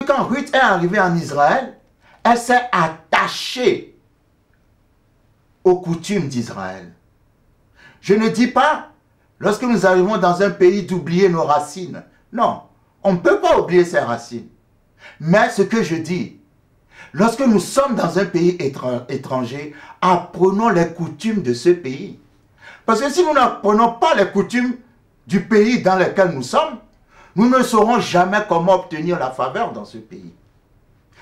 quand Ruth est arrivée en Israël, elle s'est attachée aux coutumes d'Israël. Je ne dis pas, lorsque nous arrivons dans un pays, d'oublier nos racines. Non, on ne peut pas oublier ses racines. Mais ce que je dis, lorsque nous sommes dans un pays étranger, apprenons les coutumes de ce pays. Parce que si nous n'apprenons pas les coutumes du pays dans lequel nous sommes, nous ne saurons jamais comment obtenir la faveur dans ce pays.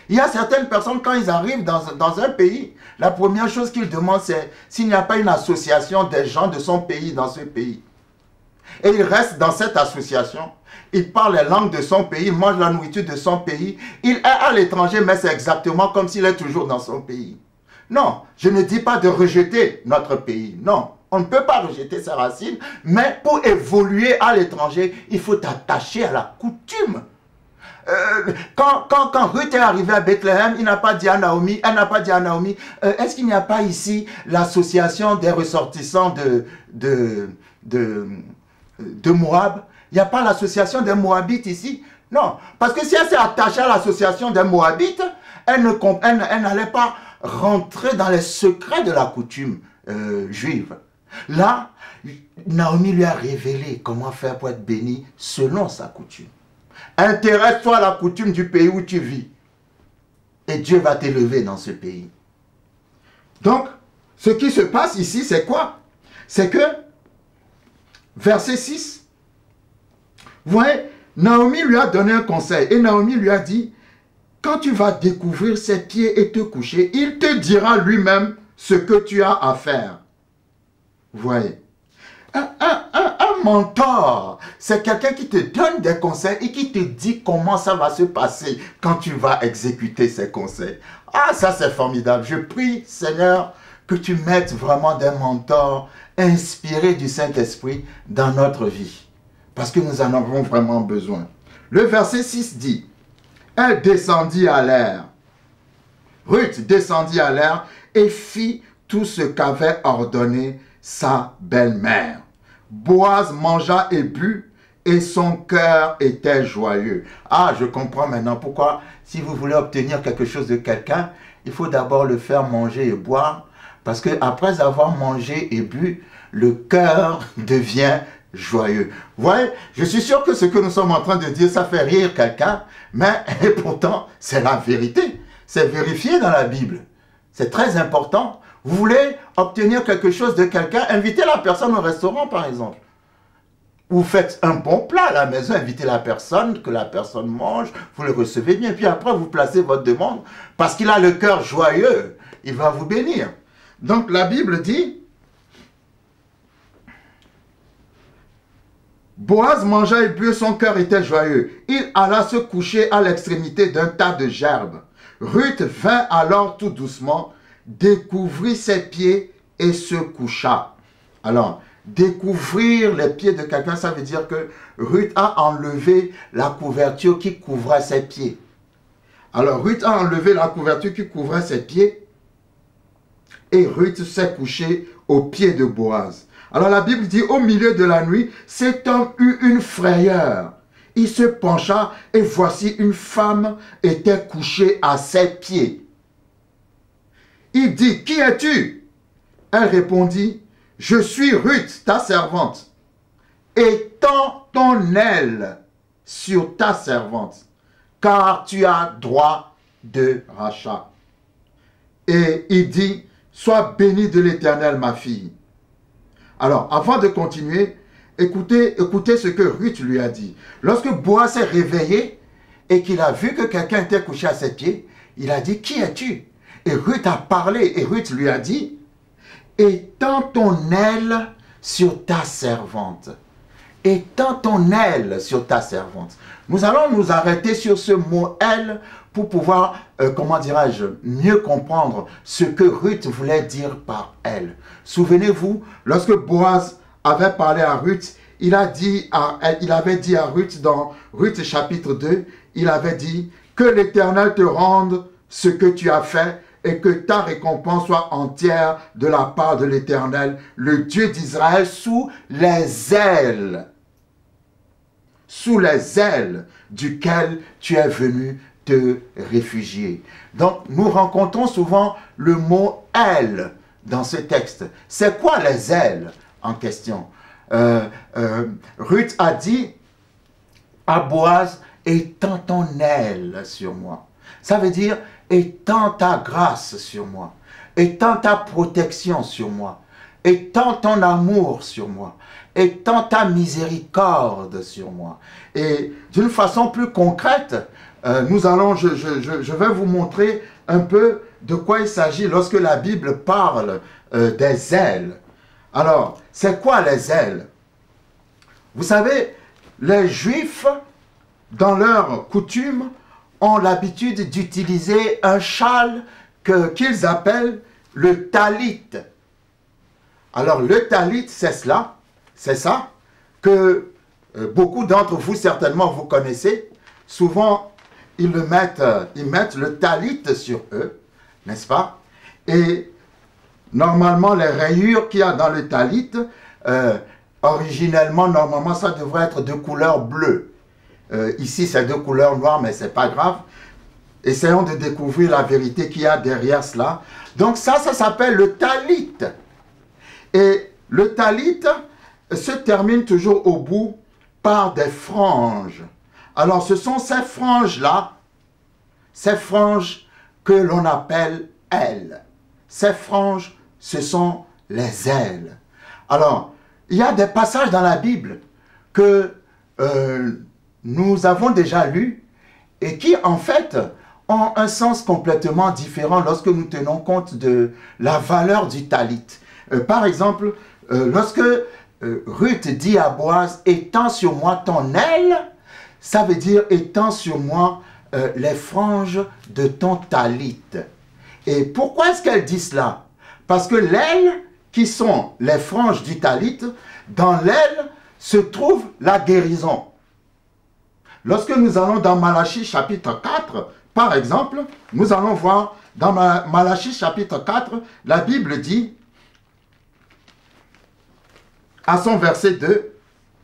Il y a certaines personnes, quand ils arrivent dans un pays, la première chose qu'ils demandent, c'est s'il n'y a pas une association des gens de son pays dans ce pays. Et ils restent dans cette association. Il parle les langues de son pays, il mange la nourriture de son pays. Il est à l'étranger, mais c'est exactement comme s'il est toujours dans son pays. Non, je ne dis pas de rejeter notre pays. Non, on ne peut pas rejeter ses racines, mais pour évoluer à l'étranger, il faut t'attacher à la coutume. Quand Ruth est arrivée à Bethléem, il n'a pas dit à Naomi, elle n'a pas dit à Naomi, est-ce qu'il n'y a pas ici l'association des ressortissants de Moab? Il n'y a pas l'association des Moabites ici? Non, parce que si elle s'est attachée à l'association des Moabites, elle n'allait pas rentrer dans les secrets de la coutume juive. Là, Naomi lui a révélé comment faire pour être bénie selon sa coutume. Intéresse-toi à la coutume du pays où tu vis. Et Dieu va t'élever dans ce pays. Donc, ce qui se passe ici, c'est quoi? C'est que, verset 6, vous voyez, Naomi lui a donné un conseil. Et Naomi lui a dit, quand tu vas découvrir ses pieds et te coucher, il te dira lui-même ce que tu as à faire. Vous voyez, un mentor, c'est quelqu'un qui te donne des conseils et qui te dit comment ça va se passer quand tu vas exécuter ces conseils. Ah, ça c'est formidable. Je prie, Seigneur, que tu mettes vraiment des mentors inspirés du Saint-Esprit dans notre vie. Parce que nous en avons vraiment besoin. Le verset 6 dit, elle descendit à l'air. Ruth descendit à l'air et fit tout ce qu'avait ordonné sa belle-mère. Boaz mangea et but, et son cœur était joyeux. Ah, je comprends maintenant pourquoi, si vous voulez obtenir quelque chose de quelqu'un, il faut d'abord le faire manger et boire, parce que après avoir mangé et bu, le cœur devient joyeux. Vous voyez, je suis sûr que ce que nous sommes en train de dire, ça fait rire quelqu'un, mais et pourtant, c'est la vérité. C'est vérifié dans la Bible. C'est très important. Vous voulez obtenir quelque chose de quelqu'un, invitez la personne au restaurant, par exemple. Vous faites un bon plat à la maison, invitez la personne, que la personne mange, vous le recevez bien, puis après vous placez votre demande, parce qu'il a le cœur joyeux, il va vous bénir. Donc la Bible dit, Boaz mangea et but, son cœur était joyeux. Il alla se coucher à l'extrémité d'un tas de gerbes. Ruth vint alors tout doucement, découvrit ses pieds et se coucha. Alors, découvrir les pieds de quelqu'un, ça veut dire que Ruth a enlevé la couverture qui couvrait ses pieds. Alors, Ruth a enlevé la couverture qui couvrait ses pieds et Ruth s'est couchée aux pieds de Boaz. Alors, la Bible dit, au milieu de la nuit, cet homme eut une frayeur. Il se pencha et voici une femme était couchée à ses pieds. Il dit, qui es-tu? Elle répondit, je suis Ruth, ta servante. Étends ton aile sur ta servante, car tu as droit de rachat. Et il dit, sois bénie de l'Éternel, ma fille. Alors, avant de continuer, écoutez ce que Ruth lui a dit. Lorsque Boaz s'est réveillé et qu'il a vu que quelqu'un était couché à ses pieds, il a dit, qui es-tu? Et Ruth a parlé et Ruth lui a dit, étends ton aile sur ta servante. Étends ton aile sur ta servante. Nous allons nous arrêter sur ce mot aile pour pouvoir, comment dirais-je, mieux comprendre ce que Ruth voulait dire par elle. Souvenez-vous, lorsque Boaz avait parlé à Ruth, il avait dit à Ruth dans Ruth chapitre 2, il avait dit que l'Éternel te rende ce que tu as fait et que ta récompense soit entière de la part de l'Éternel, le Dieu d'Israël, sous les ailes duquel tu es venu te réfugier. Donc, nous rencontrons souvent le mot « elle » dans ce texte. C'est quoi les ailes en question? Ruth a dit à Boaz, étends ton aile sur moi. Ça veut dire, étends ta grâce sur moi. Étends ta protection sur moi. Étends ton amour sur moi. Étends ta miséricorde sur moi. Et d'une façon plus concrète, je vais vous montrer un peu de quoi il s'agit lorsque la Bible parle des ailes. Alors, c'est quoi les ailes? Vous savez, les Juifs, dans leur coutume, ont l'habitude d'utiliser un châle qu'ils appellent le talit. Alors, le talit, c'est ça, que beaucoup d'entre vous, certainement, vous connaissez. Souvent, ils mettent le talit sur eux, n'est-ce pas? Et normalement, les rayures qu'il y a dans le talit, originellement, normalement, ça devrait être de couleur bleue. Ici, c'est de couleur noire, mais ce n'est pas grave. Essayons de découvrir la vérité qu'il y a derrière cela. Donc ça s'appelle le talit. Et le talit se termine toujours au bout par des franges. Alors ce sont ces franges-là, ces franges que l'on appelle ailes. Ces franges, ce sont les ailes. Alors, il y a des passages dans la Bible que nous avons déjà lus et qui, en fait, ont un sens complètement différent lorsque nous tenons compte de la valeur du talit. Par exemple, lorsque Ruth dit à Boaz, « Étends sur moi ton aile », ça veut dire « Étends sur moi les franges de ton talit ». Et pourquoi est-ce qu'elle dit cela? Parce que l'aile, qui sont les franges du talit, dans l'aile se trouve la guérison. Lorsque nous allons dans Malachie chapitre 4, par exemple, nous allons voir dans Malachie chapitre 4, la Bible dit, à son verset 2,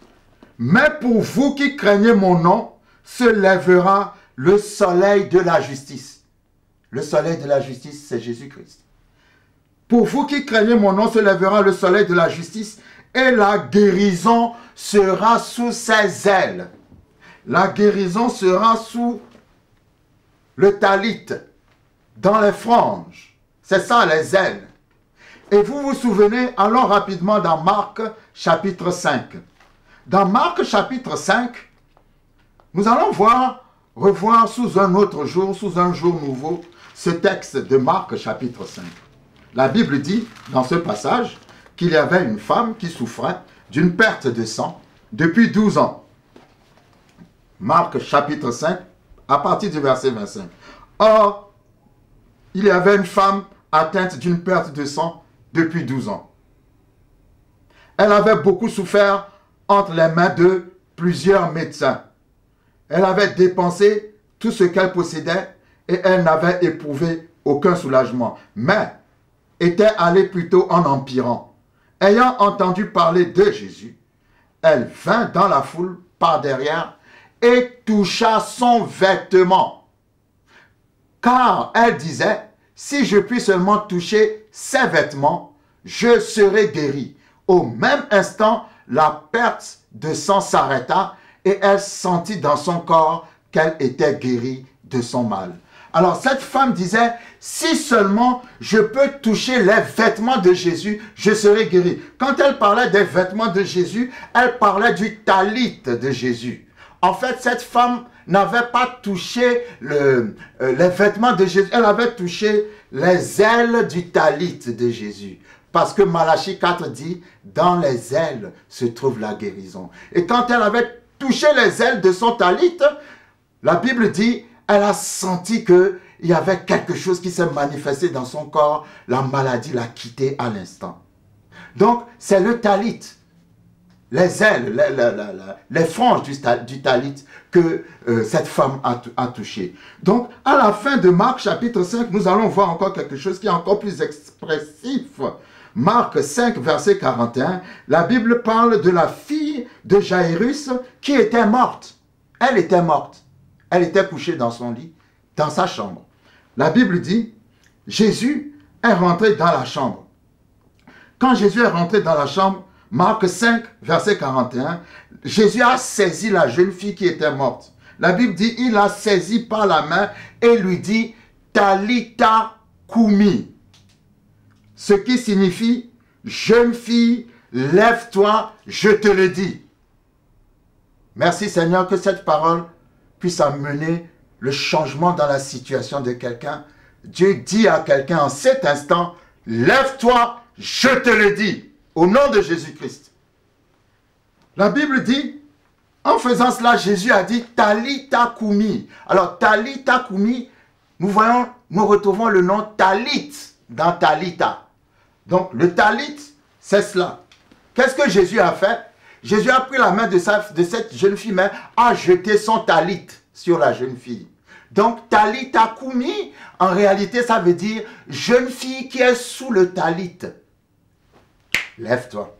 « Mais pour vous qui craignez mon nom, se lèvera le soleil de la justice. » Le soleil de la justice, c'est Jésus-Christ. « Pour vous qui craignez mon nom, se lèvera le soleil de la justice, et la guérison sera sous ses ailes. » La guérison sera sous le talit, dans les franges. C'est ça les ailes. Et vous vous souvenez, allons rapidement dans Marc chapitre 5. Dans Marc chapitre 5, nous allons revoir sous un autre jour, sous un jour nouveau, ce texte de Marc chapitre 5. La Bible dit, dans ce passage, qu'il y avait une femme qui souffrait d'une perte de sang depuis 12 ans. Marc chapitre 5, à partir du verset 25. Or, il y avait une femme atteinte d'une perte de sang depuis 12 ans. Elle avait beaucoup souffert entre les mains de plusieurs médecins. Elle avait dépensé tout ce qu'elle possédait et elle n'avait éprouvé aucun soulagement, mais était allée plutôt en empirant. Ayant entendu parler de Jésus, elle vint dans la foule par derrière et toucha son vêtement. Car elle disait, si je puis seulement toucher ses vêtements, je serai guérie. Au même instant, la perte de sang s'arrêta et elle sentit dans son corps qu'elle était guérie de son mal. Alors cette femme disait, si seulement je peux toucher les vêtements de Jésus, je serai guérie. Quand elle parlait des vêtements de Jésus, elle parlait du talit de Jésus. En fait, cette femme n'avait pas touché les vêtements de Jésus, elle avait touché les ailes du talit de Jésus. Parce que Malachie 4 dit, dans les ailes se trouve la guérison. Et quand elle avait touché les ailes de son talit, la Bible dit, elle a senti qu'il y avait quelque chose qui s'est manifesté dans son corps, la maladie l'a quitté à l'instant. Donc, c'est le talit. Les ailes, les franges du talit que cette femme a touché. Donc, à la fin de Marc chapitre 5, nous allons voir encore quelque chose qui est encore plus expressif. Marc 5, verset 41, la Bible parle de la fille de Jairus qui était morte. Elle était morte. Elle était couchée dans son lit dans sa chambre. La Bible dit, Jésus est rentré dans la chambre. Quand Jésus est rentré dans la chambre, Marc 5, verset 41, Jésus a saisi la jeune fille qui était morte. La Bible dit, il l'a saisie par la main et lui dit, Talitha Koumi. Ce qui signifie, jeune fille, lève-toi, je te le dis. Merci Seigneur que cette parole puisse amener le changement dans la situation de quelqu'un. Dieu dit à quelqu'un en cet instant, lève-toi, je te le dis, au nom de Jésus-Christ. La Bible dit, en faisant cela, Jésus a dit Talitha Koumi. Alors Talitha Koumi, nous retrouvons le nom Talit dans Talitha. Donc le Talit, c'est cela. Qu'est-ce que Jésus a fait? Jésus a pris la main de cette jeune fille, mais a jeté son talit sur la jeune fille. Donc, Talitha Koumi, en réalité, ça veut dire jeune fille qui est sous le talit. Lève-toi.